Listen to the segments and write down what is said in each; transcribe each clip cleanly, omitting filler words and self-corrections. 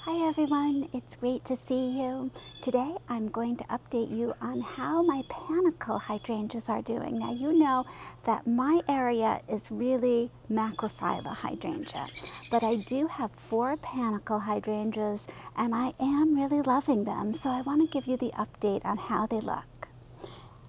Hi everyone, it's great to see you. Today I'm going to update you on how my panicle hydrangeas are doing. Now you know that my area is really macrophylla hydrangea, but I do have 4 panicle hydrangeas and I am really loving them, so I want to give you the update on how they look.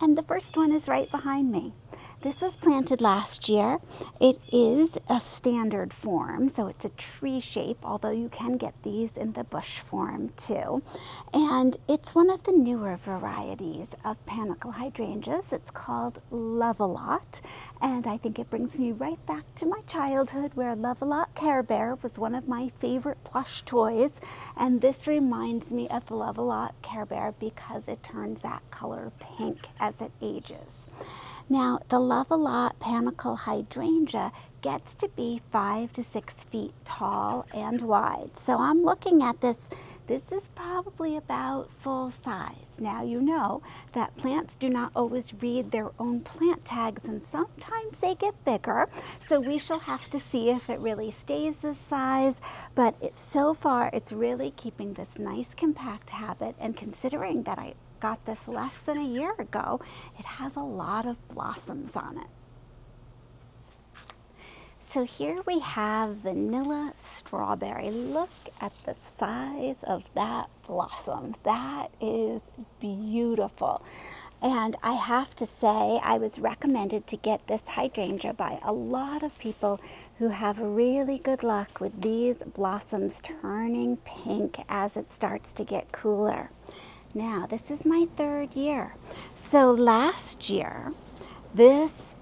And the first one is right behind me. This was planted last year. It is a standard form, so it's a tree shape, although you can get these in the bush form too. And it's one of the newer varieties of panicle hydrangeas. It's called Love-A-Lot, and I think it brings me right back to my childhood where Love-A-Lot Care Bear was one of my favorite plush toys, and this reminds me of the Love-A-Lot Care Bear because it turns that color pink as it ages. Now, the Love-A-Lot Panicle hydrangea gets to be 5 to 6 feet tall and wide. So I'm looking at this. This is probably about full size. Now, you know that plants do not always read their own plant tags, and sometimes they get bigger. So we shall have to see if it really stays this size. But so far, it's really keeping this nice compact habit. And considering that I got this less than a year ago, it has a lot of blossoms on it. So here we have vanilla strawberry. Look at the size of that blossom. That is beautiful. And I have to say, I was recommended to get this hydrangea by a lot of people who have really good luck with these blossoms turning pink as it starts to get cooler. Now, this is my 3rd year. So last year, this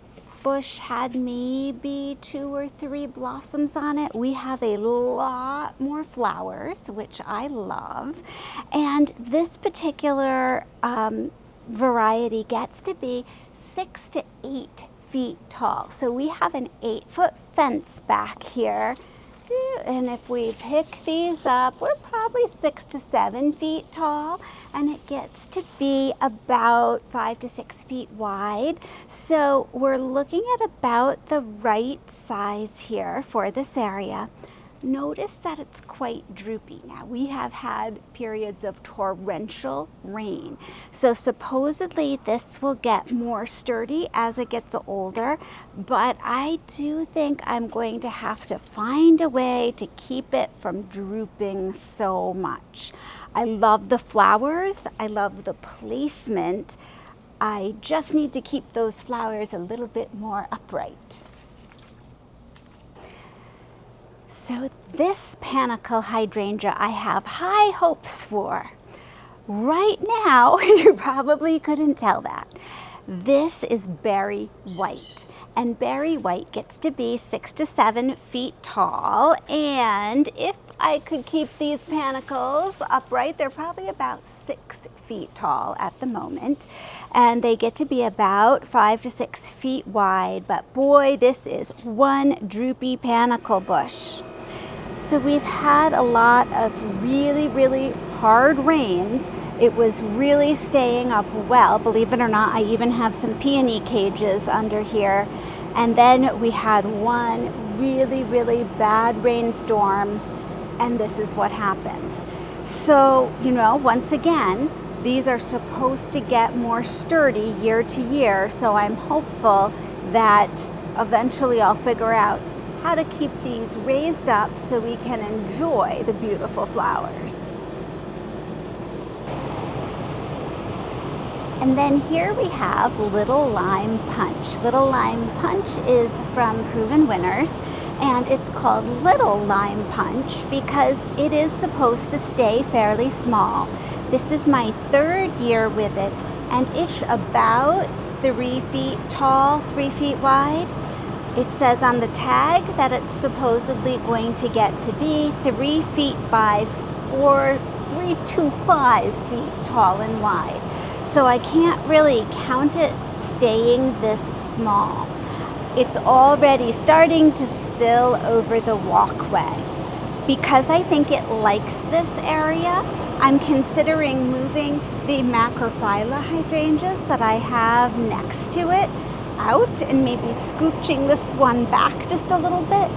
bush had maybe 2 or 3 blossoms on it. We have a lot more flowers, which I love. And this particular variety gets to be 6 to 8 feet tall. So we have an 8-foot fence back here. And if we pick these up, we're probably 6 to 7 feet tall, and it gets to be about 5 to 6 feet wide. So we're looking at about the right size here for this area. Notice that it's quite droopy. Now, we have had periods of torrential rain, so supposedly this will get more sturdy as it gets older, but I do think I'm going to have to find a way to keep it from drooping so much. I love the flowers, I love the placement. I just need to keep those flowers a little bit more upright. So this panicle hydrangea I have high hopes for. Right now, you probably couldn't tell that. This is berry white, and berry white gets to be 6 to 7 feet tall, and if I could keep these panicles upright, they're probably about 6 feet tall at the moment, and they get to be about 5 to 6 feet wide, but boy, this is one droopy panicle bush. So we've had a lot of really hard rains. It was really staying up well. Believe it or not, I even have some peony cages under here. And then we had one really bad rainstorm, and this is what happens. So, you know, once again, these are supposed to get more sturdy year to year, so I'm hopeful that eventually I'll figure out how to keep these raised up so we can enjoy the beautiful flowers. And then here we have Little Lime Punch. Little Lime Punch is from Proven Winners, and it's called Little Lime Punch because it is supposed to stay fairly small. This is my 3rd year with it, and it's about 3 feet tall, 3 feet wide. It says on the tag that it's supposedly going to get to be 3 feet by 3 to 5 feet tall and wide. So I can't really count it staying this small. It's already starting to spill over the walkway. Because I think it likes this area, I'm considering moving the macrophylla hydrangeas that I have next to it out and maybe scooching this one back just a little bit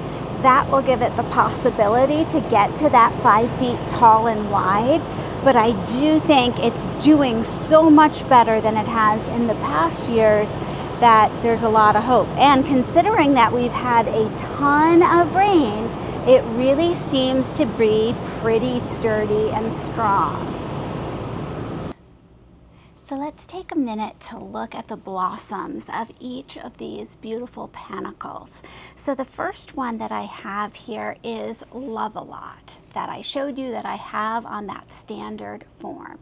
that will give it the possibility to get to that 5 feet tall and wide. But I do think it's doing so much better than it has in the past years that there's a lot of hope. And considering that we've had a ton of rain, it really seems to be pretty sturdy and strong. So let's take a minute to look at the blossoms of each of these beautiful panicles. So the first one that I have here is Love-A-Lot that I showed you that I have on that standard form.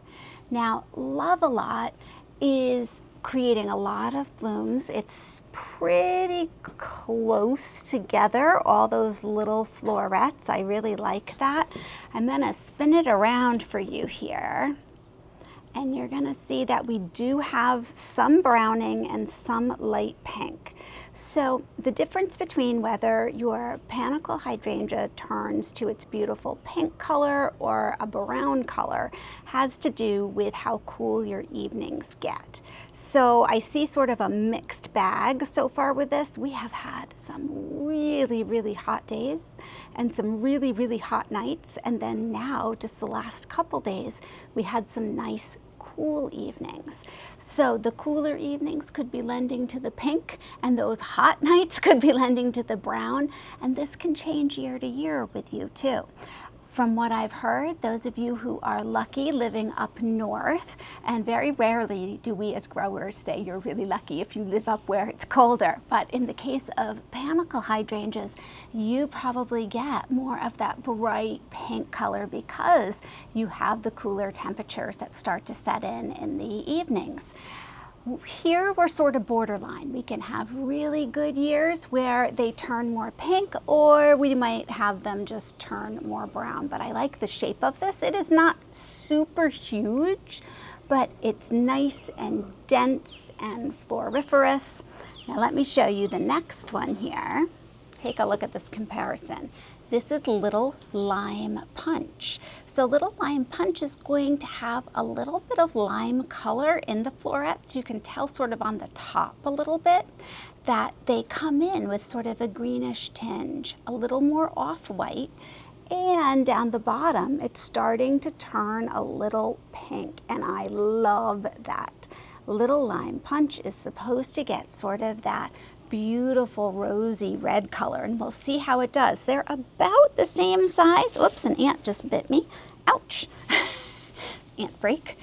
Now, Love-A-Lot is creating a lot of blooms. It's pretty close together, all those little florets. I really like that. I'm gonna spin it around for you here. And you're gonna see that we do have some browning and some light pink. So the difference between whether your panicle hydrangea turns to its beautiful pink color or a brown color has to do with how cool your evenings get. So I see sort of a mixed bag so far with this. We have had some really, really hot days and some really, really hot nights. And then now, just the last couple days, we had some nice cool evenings. So the cooler evenings could be lending to the pink, and those hot nights could be lending to the brown. And this can change year to year with you too. From what I've heard, those of you who are lucky living up north, and very rarely do we as growers say you're really lucky if you live up where it's colder, but in the case of panicle hydrangeas, you probably get more of that bright pink color because you have the cooler temperatures that start to set in the evenings. Here we're sort of borderline. We can have really good years where they turn more pink, or we might have them just turn more brown. But I like the shape of this. It is not super huge, but it's nice and dense and floriferous. Now let me show you the next one here. Take a look at this comparison. This is Little Lime Punch. So Little Lime Punch is going to have a little bit of lime color in the florets. You can tell sort of on the top a little bit that they come in with sort of a greenish tinge, a little more off-white, and down the bottom it's starting to turn a little pink, and I love that. Little Lime Punch is supposed to get sort of that beautiful rosy red color, and we'll see how it does. They're about the same size. Oops, an ant just bit me. Ouch. Ant break.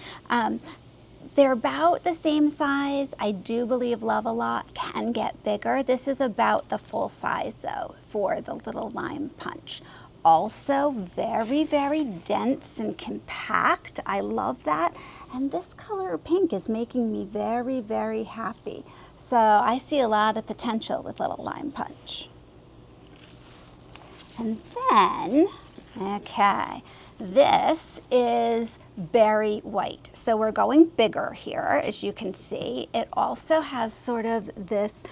They're about the same size. I do believe Love-A-Lot can get bigger. This is about the full size though for the Little Lime Punch. Also very, very dense and compact. I love that. And this color pink is making me very, very happy. So I see a lot of potential with Little Lime Punch. And then, okay, this is Berry White. So we're going bigger here, as you can see. It also has sort of this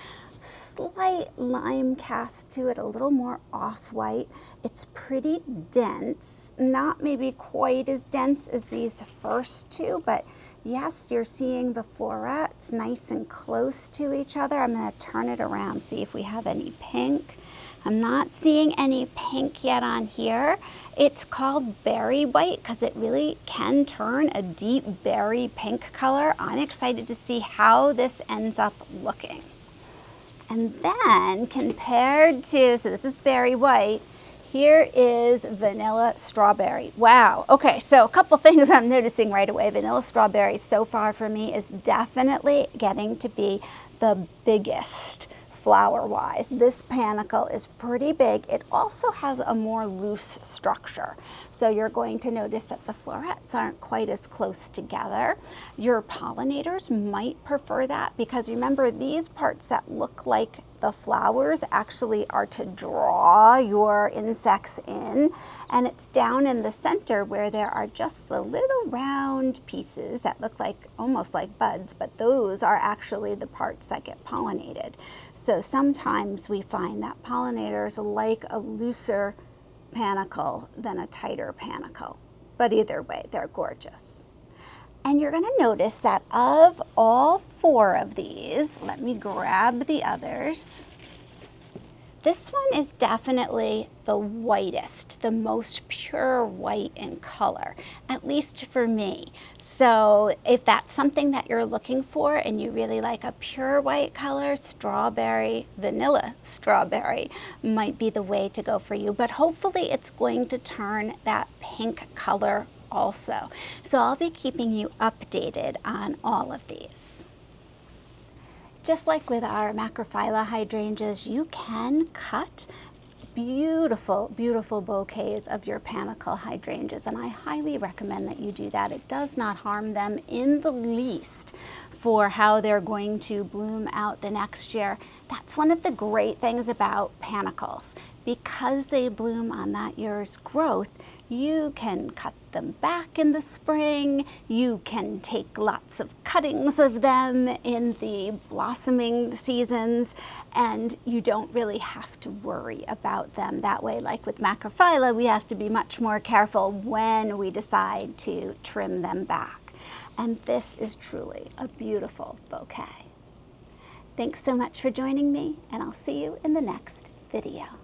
slight lime cast to it, a little more off-white. It's pretty dense, not maybe quite as dense as these first two, but yes, you're seeing the florets nice and close to each other. I'm going to turn it around, see if we have any pink. I'm not seeing any pink yet on here. It's called Berry White because it really can turn a deep berry pink color. I'm excited to see how this ends up looking. And then compared to, so this is Berry White, here is Vanilla Strawberry. Wow, okay, so a couple things I'm noticing right away. Vanilla Strawberry so far for me is definitely getting to be the biggest flower-wise. This panicle is pretty big. It also has a more loose structure. So you're going to notice that the florets aren't quite as close together. Your pollinators might prefer that because remember, these parts that look like the flowers actually are to draw your insects in, and it's down in the center where there are just the little round pieces that look like almost like buds, but those are actually the parts that get pollinated. So sometimes we find that pollinators like a looser panicle than a tighter panicle, but either way, they're gorgeous. And you're going to notice that of all 4 of these, let me grab the others. This one is definitely the whitest, the most pure white in color, at least for me. So if that's something that you're looking for and you really like a pure white color, strawberry, vanilla strawberry might be the way to go for you. But hopefully it's going to turn that pink color also. So I'll be keeping you updated on all of these. Just like with our macrophylla hydrangeas, you can cut beautiful, beautiful bouquets of your panicle hydrangeas, and I highly recommend that you do that. It does not harm them in the least for how they're going to bloom out the next year. That's one of the great things about panicles. Because they bloom on that year's growth, you can cut them back in the spring, you can take lots of cuttings of them in the blossoming seasons, and you don't really have to worry about them that way. Like with macrophylla, we have to be much more careful when we decide to trim them back. And this is truly a beautiful bouquet. Thanks so much for joining me, and I'll see you in the next video.